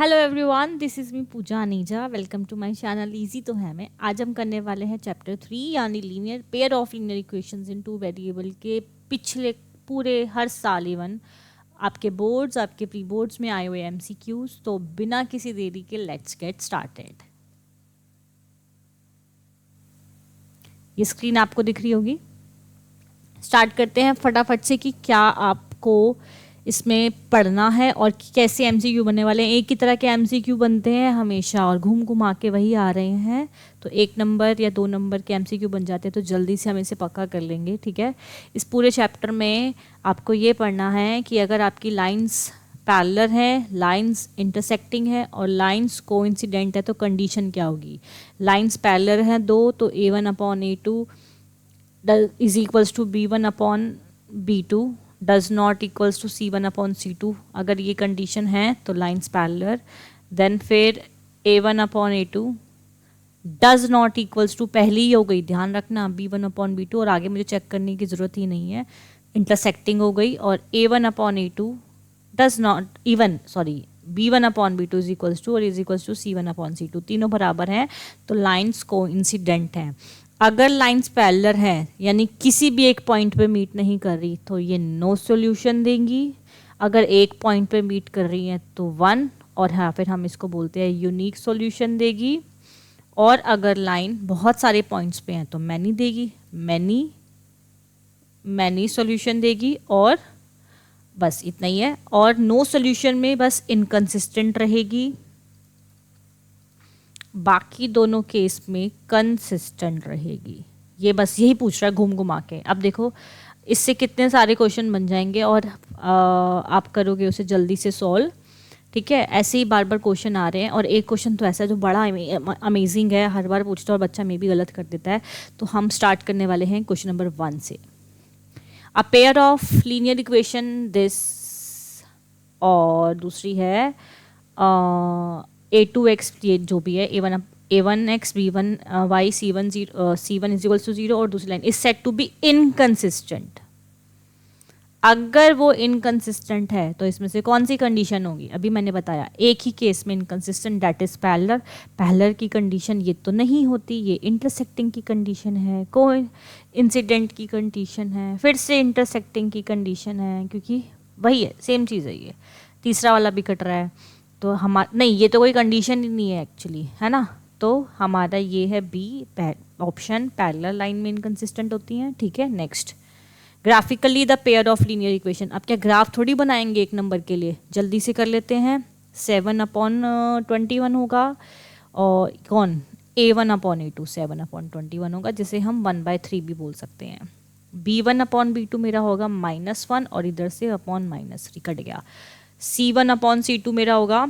Hello everyone, this is me Pooja Aneja. Welcome to my channel easy तो है मैं। आज हम करने वाले हैं चैप्टर 3 यानी linear pair of linear equations in two variable के पिछले पूरे हर साल इवन आपके प्री बोर्ड्स में आए हुए MCQs। तो बिना किसी देरी के लेट्स गेट स्टार्टेड। ये स्क्रीन आपको दिख रही होगी। स्टार्ट करते हैं फटाफट से कि क्या आपको इसमें पढ़ना है और कैसे MCQ बनने वाले हैं। एक ही तरह के MCQ बनते हैं हमेशा और घूम घुमा के वही आ रहे हैं, तो 1 नंबर या 2 नंबर के MCQ बन जाते हैं। तो जल्दी से हम इसे पक्का कर लेंगे, ठीक है। इस पूरे चैप्टर में आपको ये पढ़ना है कि अगर आपकी लाइंस पैरेलल है, लाइंस इंटरसेक्टिंग है और लाइंस कोइंसिडेंट है तो कंडीशन क्या होगी। लाइंस पैरेलल है दो तो A1/A2 is equals to B1/B2 does not equals to C1/C2। अगर ये कंडीशन है तो लाइंस पैरेलल। देन फिर A1/A2 does not equals to, पहली ही हो गई, ध्यान रखना, B1/B2 और आगे मुझे चेक करने की ज़रूरत ही नहीं है, इंटरसेक्टिंग हो गई। और A1/A2 does not even B1/B2 is equals to और इज इक्वल्स टू C1/C2, तीनों बराबर हैं तो लाइंस कोइंसिडेंट हैं। अगर लाइंस पैरेलल है यानी किसी भी एक पॉइंट पे मीट नहीं कर रही तो ये नो सॉल्यूशन देंगी। अगर एक पॉइंट पे मीट कर रही हैं तो 1, और हाँ फिर हम इसको बोलते हैं यूनिक सॉल्यूशन देगी। और अगर लाइन बहुत सारे पॉइंट्स पे हैं तो मैनी देगी, मैनी सॉल्यूशन देगी। और बस इतना ही है। और नो सॉल्यूशन में बस इनकंसिस्टेंट रहेगी, बाकी दोनों केस में कंसिस्टेंट रहेगी। ये बस यही पूछ रहा है घूम घुमा के। अब देखो इससे कितने सारे क्वेश्चन बन जाएंगे और आप करोगे उसे जल्दी से सॉल्व, ठीक है। ऐसे ही बार बार क्वेश्चन आ रहे हैं और एक क्वेश्चन तो ऐसा है जो बड़ा अमेजिंग है, हर बार पूछता है और बच्चा में भी गलत कर देता है। तो हम स्टार्ट करने वाले हैं क्वेश्चन नंबर 1 से। A pair of linear equation this, और दूसरी है A2x, ये जो भी है A1x B1y C1 is equals to 0 और दूसरी line is set to be inconsistent. अगर वो इनकंसिस्टेंट है तो इसमें से कौन सी कंडीशन होगी। अभी मैंने बताया एक ही केस में inconsistent, that is parallel. Parallel की कंडीशन ये तो नहीं होती, ये इंटरसेक्टिंग की कंडीशन है, कोइंसिडेंट की कंडीशन है, फिर से इंटरसेक्टिंग की कंडीशन है, क्योंकि वही है, सेम चीज़ है। ये तीसरा वाला भी कट रहा है तो हमारा नहीं, ये तो कोई कंडीशन ही नहीं है एक्चुअली, है ना। तो हमारा ये है बी ऑप्शन, पैरेलल लाइन में इनकंसिस्टेंट होती हैं, ठीक है। Next, graphically the pair of linear equation. अब क्या ग्राफ थोड़ी बनाएंगे एक नंबर के लिए, जल्दी से कर लेते हैं। 7/21 होगा और कौन A1/A2 7/21 होगा, जिसे हम 1/3 भी बोल सकते हैं। B1/B2 मेरा होगा -1 और इधर से अपॉन -3 कट गया। C1/C2 मेरा होगा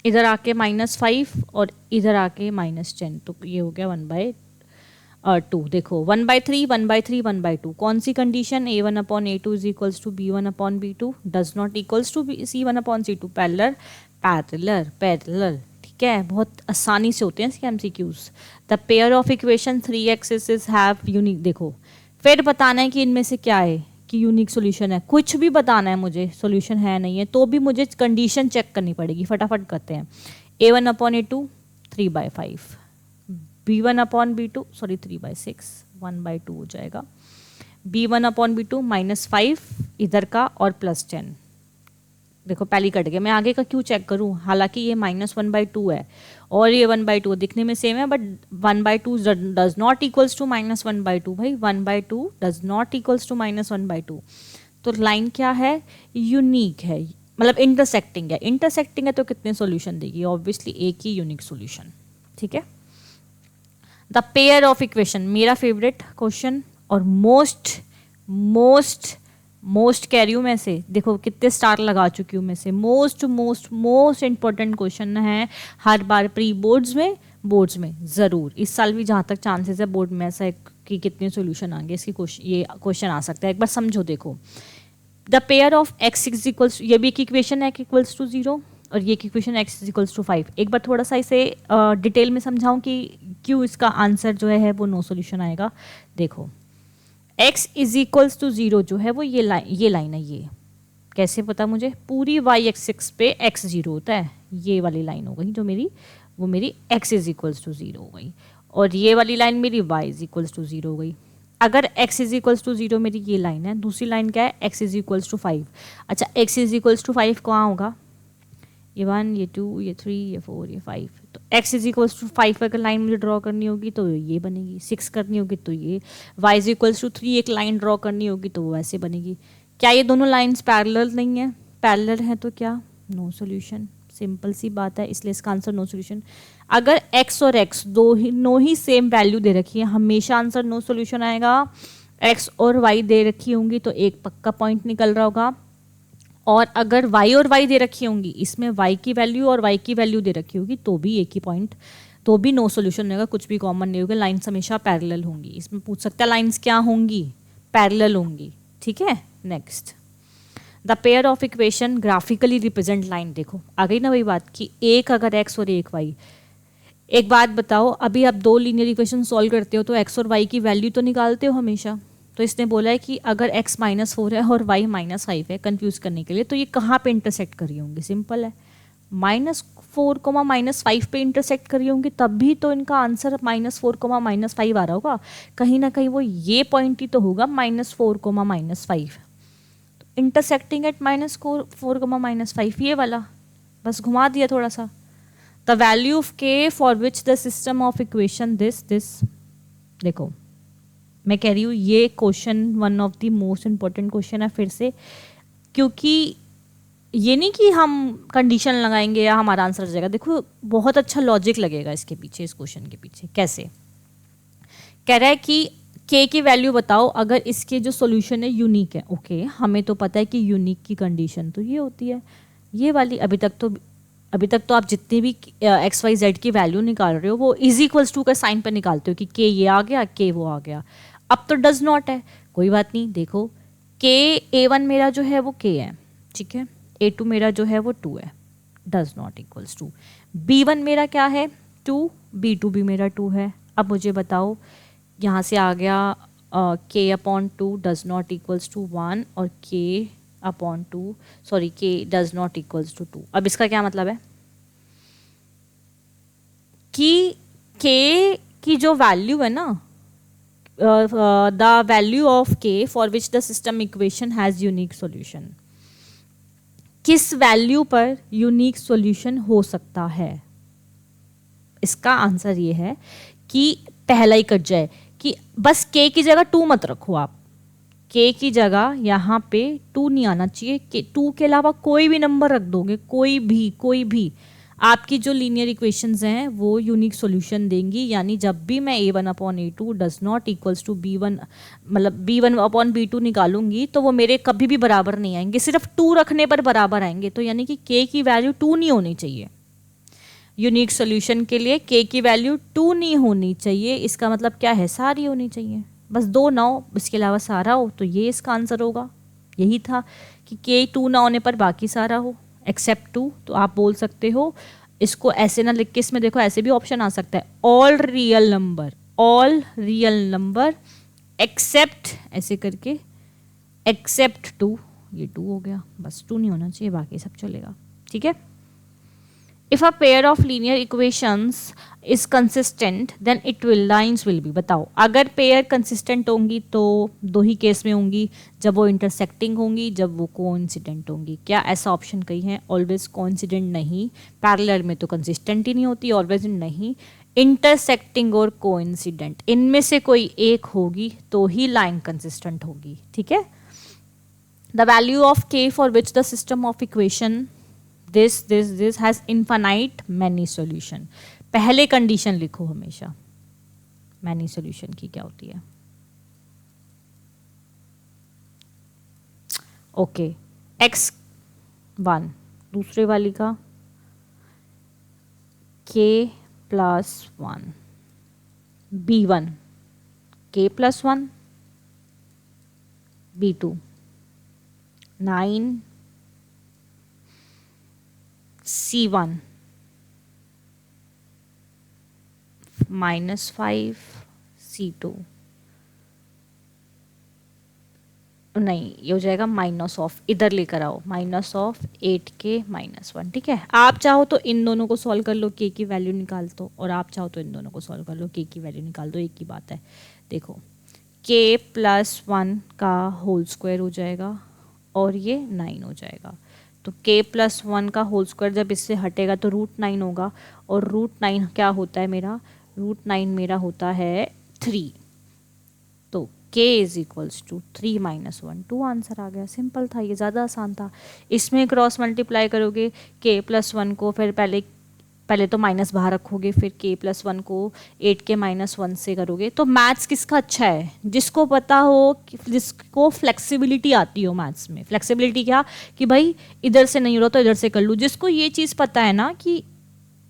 इधर आके -5 और इधर आके -10, तो ये हो गया 1/2। देखो 1/3 1/3 1/2, कौन सी condition, A1/A2 is equals to B1/B2 does not equals to C1/C2, parallel, ठीक है। बहुत आसानी से होते हैं इसके MCQs। The pair of equation 3x have unique, देखो फिर बताना है कि इनमें से क्या है कि यूनिक सॉल्यूशन है। कुछ भी बताना है मुझे, सॉल्यूशन है नहीं है तो भी मुझे कंडीशन चेक करनी पड़ेगी। फटाफट करते हैं। A1/A2 3/5, B1/B2 3/6, 1/2 हो जाएगा। B1/B2 -5 इधर का और +10, देखो पहली कट गया। मैं आगे का क्यों चेक करूं, हालांकि ये -1/2 है और ये 1/2 दिखने में सेम है, but 1/2 does not equals to -1/2। भाई 1/2 डज नॉट इक्वल्स टू -1/2, तो लाइन क्या है, यूनिक है, मतलब इंटरसेक्टिंग है। इंटरसेक्टिंग है तो कितने सॉल्यूशन देगी, ऑब्वियसली एक ही यूनिक सॉल्यूशन, ठीक है। द पेयर ऑफ इक्वेशन, मेरा फेवरेट क्वेश्चन और मोस्ट कह रही हूँ मैं से, देखो कितने स्टार लगा चुकी हूँ मैं से, मोस्ट इंपॉर्टेंट क्वेश्चन है हर बार प्री बोर्ड्स में ज़रूर। इस साल भी जहाँ तक चांसेस है बोर्ड में ऐसा है कि कितने सॉल्यूशन आएंगे इसकी, ये क्वेश्चन आ सकता है। एक बार समझो, देखो the pair of x is equals, ये भी एक इक्वेशन है इक्वल्स टू 0 और ये equation x is equals to 5। एक बार थोड़ा सा इसे डिटेल में समझाऊं कि क्यों इसका आंसर जो है वो नो सॉल्यूशन आएगा। देखो x इज इक्वल्स टू 0 जो है वो ये लाइन है, ये कैसे पता मुझे? पूरी वाई एक्सिस पे एक्स जीरो होता है, ये वाली लाइन हो गई जो मेरी, वो मेरी x is equals to zero हो गई, और ये वाली लाइन मेरी y is equals to zero हो गई। अगर x is equals to zero मेरी ये लाइन है, दूसरी लाइन क्या है? x is equals to 5। अच्छा, x इज इक्वल्स टू 5 कहाँ होगा? ये 1, ये 2, ये 3, ये 4, ये 5। तो x इज इक्वल्स टू 5 अगर लाइन मुझे ड्रॉ करनी होगी तो ये बनेगी, 6 करनी होगी तो ये, y इज इक्वल्स टू 3 एक लाइन ड्रॉ करनी होगी तो वो ऐसे बनेगी। क्या ये दोनों लाइन्स पैरेलल नहीं है? पैरेलल है तो क्या? No solution. सिंपल सी बात है, इसलिए इसका आंसर नो सोल्यूशन। अगर x और x नो ही सेम वैल्यू दे रखी है, हमेशा आंसर नो सोल्यूशन आएगा। x और y दे रखी होंगी तो एक पक्का पॉइंट निकल रहा होगा, और अगर y और y दे रखी होंगी, इसमें y की वैल्यू और y की वैल्यू दे रखी होगी तो भी एक ही पॉइंट, तो भी नो सोल्यूशन रहेगा, कुछ भी कॉमन नहीं होगा, लाइन्स हमेशा पैरेलल होंगी। इसमें पूछ सकता है लाइन्स क्या होंगी? पैरेलल होंगी। ठीक है, next, the pair of equation graphically represent line. देखो आ गई ना वही बात कि एक अगर x और एक y। एक बात बताओ, अभी आप दो लीनियर इक्वेशन सॉल्व करते हो तो x और y की वैल्यू तो निकालते हो हमेशा। तो इसने बोला है कि अगर x -4 है और y -5 है, कंफ्यूज करने के लिए, तो ये कहाँ पे इंटरसेक्ट करी होंगी? सिंपल है, -4, -5 पे इंटरसेक्ट करी होंगी, तब भी तो इनका आंसर -4, -5 आ रहा होगा। कहीं ना कहीं वो ये पॉइंट ही तो होगा, -4, -5, इंटरसेक्टिंग एट -4, -5, ये वाला। बस घुमा दिया थोड़ा सा। The value of k for which the system of equation this. देखो मैं कह रही हूँ ये question one of the most important question है फिर से, क्योंकि ये नहीं कि हम कंडीशन लगाएंगे या हमारा आंसर आ जाएगा। देखो बहुत अच्छा लॉजिक लगेगा इसके पीछे, इस क्वेश्चन के पीछे। कैसे? कह रहा है कि k की वैल्यू बताओ अगर इसके जो सॉल्यूशन है यूनिक है। ओके, हमें तो पता है कि यूनिक की कंडीशन तो ये होती है, ये वाली। अभी तक तो आप जितने भी एक्स वाई जेड की वैल्यू निकाल रहे हो वो इज इक्वल्स टू का साइन पर निकालते हो कि के ये आ गया, के वो आ गया। अब तो डज नॉट है, कोई बात नहीं। देखो के A1 मेरा जो है वो k है, ठीक है, A2 मेरा जो है वो 2 है, does not equals to. B1 मेरा क्या है? 2, B2 भी मेरा 2 है। अब मुझे बताओ, यहाँ से आ गया k/2 does not equals to 1 और k/2 sorry k does not equals to 2। अब इसका क्या मतलब है कि k की जो वैल्यू है ना, the value of k for which the system equation has unique solution, किस वैल्यू पर यूनिक सॉल्यूशन हो सकता है? इसका आंसर ये है कि पहला ही कट जाए, कि बस k की जगह 2 मत रखो आप। k की जगह यहाँ पे 2 नहीं आना चाहिए, 2 के अलावा कोई भी नंबर रख दोगे, कोई भी, आपकी जो लीनियर इक्वेशंस हैं वो यूनिक सॉल्यूशन देंगी। यानी जब भी मैं A1/A2 does not equals to B1, मतलब B1/B2 निकालूंगी तो वो मेरे कभी भी बराबर नहीं आएंगे, सिर्फ 2 रखने पर बराबर आएंगे। तो यानी कि k की वैल्यू 2 नहीं होनी चाहिए। यूनिक सॉल्यूशन के लिए k की वैल्यू 2 नहीं होनी चाहिए। इसका मतलब क्या है? सारी होनी चाहिए, बस 2 ना हो, इसके अलावा सारा हो, तो ये इसका आंसर होगा। यही था कि k 2 ना होने पर बाकी सारा हो एक्सेप्ट 2। तो आप बोल सकते हो इसको ऐसे ना लिख के, इसमें देखो ऐसे भी ऑप्शन आ सकता है, ऑल रियल नंबर एक्सेप्ट, ऐसे करके एक्सेप्ट 2। ये 2 हो गया, बस 2 नहीं होना चाहिए, बाकी सब चलेगा। ठीक है। If a pair of linear equations is consistent, then lines will be। बताओ अगर पेयर कंसिस्टेंट होंगी तो दो ही केस में होंगी, जब वो इंटरसेक्टिंग होंगी, जब वो कोइंसिडेंट होंगी। क्या ऐसा ऑप्शन कहीं है? ऑलवेज कोइंसिडेंट नहीं, पैरेलल में तो कंसिस्टेंट ही नहीं होती, ऑलवेज नहीं, इंटरसेक्टिंग और कोइंसिडेंट, इनमें से कोई एक होगी तो ही लाइन कंसिस्टेंट होगी। ठीक है। The value of k for which the system of equation this has infinite many solution। पहले कंडीशन लिखो हमेशा many solution की क्या होती है। ओके, x1 दूसरे वाली का k+1, b1 k+1, b2 9, C1 -5, C2 नहीं, ये हो जाएगा माइनस ऑफ, इधर लेकर आओ, माइनस ऑफ 8k-1। ठीक है, आप चाहो तो इन दोनों को सॉल्व कर लो, k की वैल्यू निकाल दो, और आप चाहो तो इन दोनों को सॉल्व कर लो, k की वैल्यू निकाल दो, एक ही बात है। देखो k+1 का होल स्क्वायर हो जाएगा और ये 9 हो जाएगा। तो k+1 का होल स्क्वायर जब इससे हटेगा तो √9 होगा, और √9 क्या होता है मेरा, √9 मेरा होता है 3। तो k = 3 - 1, 2 आंसर आ गया। सिंपल था ये, ज़्यादा आसान था। इसमें क्रॉस मल्टीप्लाई करोगे k+1 को, फिर पहले तो माइनस बाहर रखोगे, फिर k+1 को 8k-1 से करोगे। तो मैथ्स किसका अच्छा है, जिसको पता हो, जिसको फ्लेक्सिबिलिटी आती हो मैथ्स में। फ्लेक्सिबिलिटी क्या, कि भाई इधर से नहीं हो रहा तो इधर से कर लूँ। जिसको ये चीज़ पता है ना कि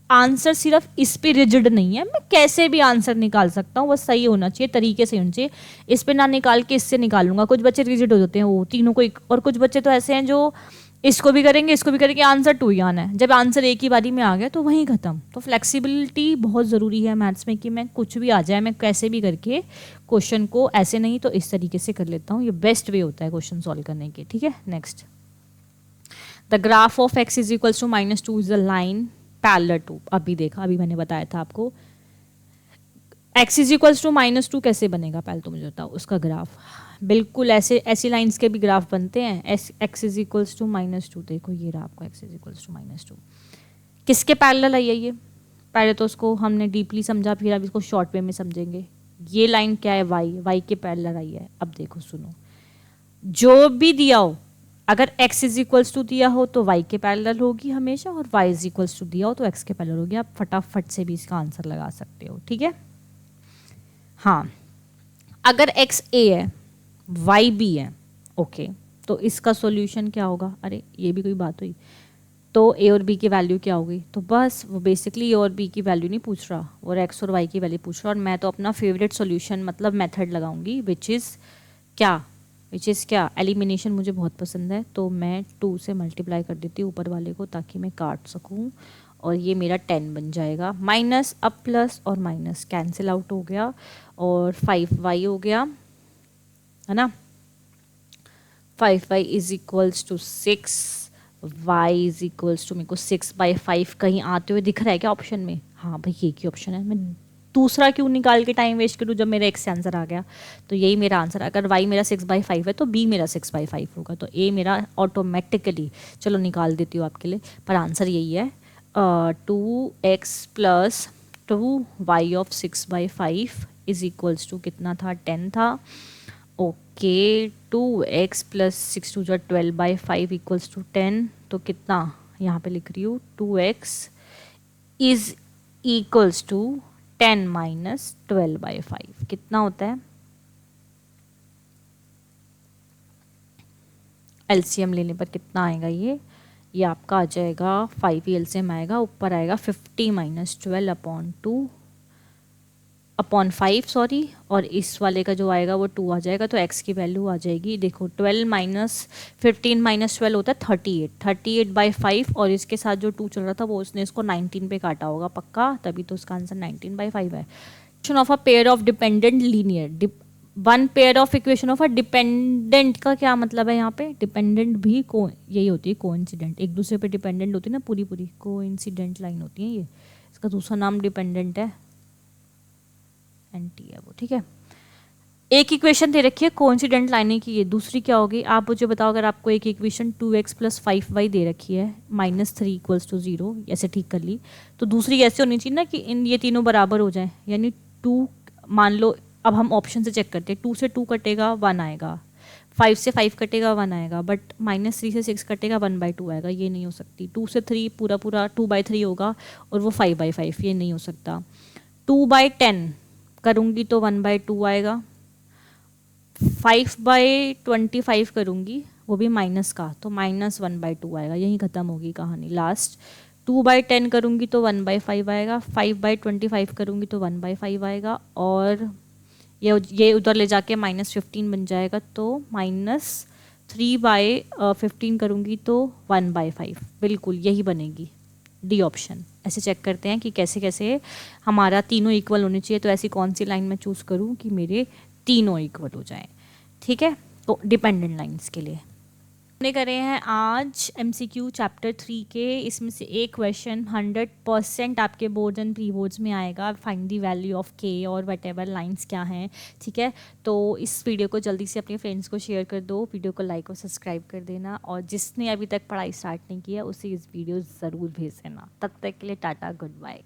आंसर सिर्फ इस पे रिजिड नहीं है, मैं कैसे भी आंसर निकाल सकता हूँ, बस सही होना चाहिए, तरीके से होना चाहिए, इस पे ना निकाल के इससे निकालूंगा। कुछ बच्चे रिजिड हो जाते हैं वो तीनों को, और कुछ बच्चे तो ऐसे हैं जो इसको भी करेंगे, इसको भी करेंगे, आंसर 2 ही आना है। जब आंसर एक ही बारी में आ गया तो वहीं खत्म। तो फ्लेक्सिबिलिटी बहुत ज़रूरी है मैथ्स में, कि मैं कुछ भी आ जाए, मैं कैसे भी करके क्वेश्चन को ऐसे नहीं तो इस तरीके से कर लेता हूँ। ये बेस्ट वे होता है क्वेश्चन सॉल्व करने के। ठीक है, next, the graph of x = -2 is a line parallel to, अभी देखा, अभी मैंने बताया था आपको। x = -2 कैसे बनेगा, पहले तो मुझे बताओ उसका ग्राफ। बिल्कुल ऐसी लाइंस के भी ग्राफ बनते हैं। x = -2, देखो ये रहा आपको x = -2। किसके पैरेलल है ये, पहले तो उसको हमने डीपली समझा, फिर अब इसको शॉर्ट वे में समझेंगे। ये लाइन क्या है, y के पैरेलल आई है। अब देखो सुनो, जो भी दिया हो, अगर x = दिया हो तो y के पैरेलल होगी हमेशा, और y = दिया हो तो x के पैरेलल होगी। आप फटाफट से भी इसका आंसर लगा सकते हो। ठीक है, हाँ, अगर x a है, y b है, ओके, तो इसका सॉल्यूशन क्या होगा। अरे ये भी कोई बात हुई, तो a और b की वैल्यू क्या होगी। तो बस वो बेसिकली a और b की वैल्यू नहीं पूछ रहा, और x और y की वैल्यू पूछ रहा, और मैं तो अपना फेवरेट सॉल्यूशन मतलब मेथड लगाऊंगी, विच इज़ क्या, एलिमिनेशन मुझे बहुत पसंद है। तो मैं 2 से मल्टीप्लाई कर देती हूँ ऊपर वाले को, ताकि मैं काट सकूँ, और ये मेरा 10 बन जाएगा। माइनस, अब प्लस, और माइनस कैंसिल आउट हो गया, और 5y हो गया, है ना। 5y = 6, y = मेरे को 6/5 कहीं आते हुए दिख रहा है क्या ऑप्शन में। हाँ भाई, ये की ऑप्शन है, मैं दूसरा क्यों निकाल के टाइम वेस्ट करूँ जब मेरा x से आंसर आ गया। तो यही मेरा आंसर, अगर y मेरा 6/5 है तो b मेरा 6/5 होगा, तो a मेरा ऑटोमेटिकली, चलो निकाल देती हूँ आपके लिए, पर आंसर यही है। 2x + 2y ऑफ 6/5 = कितना था, 10 था। Okay, 2x + 6 × 12/5 = 10। तो कितना, यहाँ पे लिख रही हूँ 2x = 10 - 12/5 कितना होता है। एलसीएम लेने पर कितना आएगा ये आपका आ जाएगा 5 ही एलसीएम आएगा, ऊपर आएगा 50 - 12/5 सॉरी, और इस वाले का जो आएगा वो 2 आ जाएगा। तो x की वैल्यू आ जाएगी, देखो 12 - 15 - 12 होता है 38/5, और इसके साथ जो 2 चल रहा था वो उसने इसको 19 पे काटा होगा पक्का, तभी तो उसका आंसर 19/5 है। Equation of a pair of dependent linear, one pair of equation of a dependent का क्या मतलब है यहाँ पे, डिपेंडेंट भी यही होती है कोइंसिडेंट, एक दूसरे पे डिपेंडेंट होती है ना, पूरी कोइंसिडेंट लाइन होती है ये, इसका दूसरा नाम डिपेंडेंट है, एंटी है वो। ठीक है, एक इक्वेशन दे रखी है कोइंसिडेंट लाइनें की, ये दूसरी क्या होगी आप मुझे बताओ। अगर आपको एक इक्वेशन 2x + 5y दे रखी है, -3 = 0, ऐसे ठीक कर ली, तो दूसरी ऐसे होनी चाहिए ना कि इन ये तीनों बराबर हो जाए, यानी 2, मान लो अब हम ऑप्शन से चेक करते हैं, 2 से 2 कटेगा 1 आएगा, 5 से 5 कटेगा 1 आएगा, बट -3 से 6 कटेगा 1/2 आएगा, ये नहीं हो सकती। 2 से 3 पूरा 2/3 होगा, और वो 5/5, ये नहीं हो सकता। 2/10 करूँगी तो 1/2 आएगा, 5/25 करूँगी वो भी माइनस का, तो -1/2 आएगा, यहीं ख़त्म होगी कहानी लास्ट। 2/10 करूँगी तो 1/5 आएगा, 5/25 करूँगी तो 1/5 आएगा, और ये उधर ले जाके -15 बन जाएगा, तो -3/15 करूँगी तो 1/5, बिल्कुल यही बनेगी डी ऑप्शन। ऐसे चेक करते हैं कि कैसे कैसे हमारा तीनों इक्वल होने चाहिए, तो ऐसी कौन सी लाइन मैं चूज़ करूँ कि मेरे तीनों इक्वल हो जाएं। ठीक है, तो डिपेंडेंट लाइंस के लिए हमने करे हैं आज MCQ चैप्टर 3 के। इसमें से एक क्वेश्चन 100% आपके बोर्ड्स एंड प्री बोर्ड्स में आएगा, फाइंड द वैल्यू ऑफ के और वट एवर लाइन्स क्या हैं, ठीक है। तो इस वीडियो को जल्दी से अपने फ्रेंड्स को शेयर कर दो, वीडियो को लाइक और सब्सक्राइब कर देना, और जिसने अभी तक पढ़ाई स्टार्ट नहीं किया उसे इस वीडियो ज़रूर भेज देना। तब तक के लिए टाटा, गुड बाय।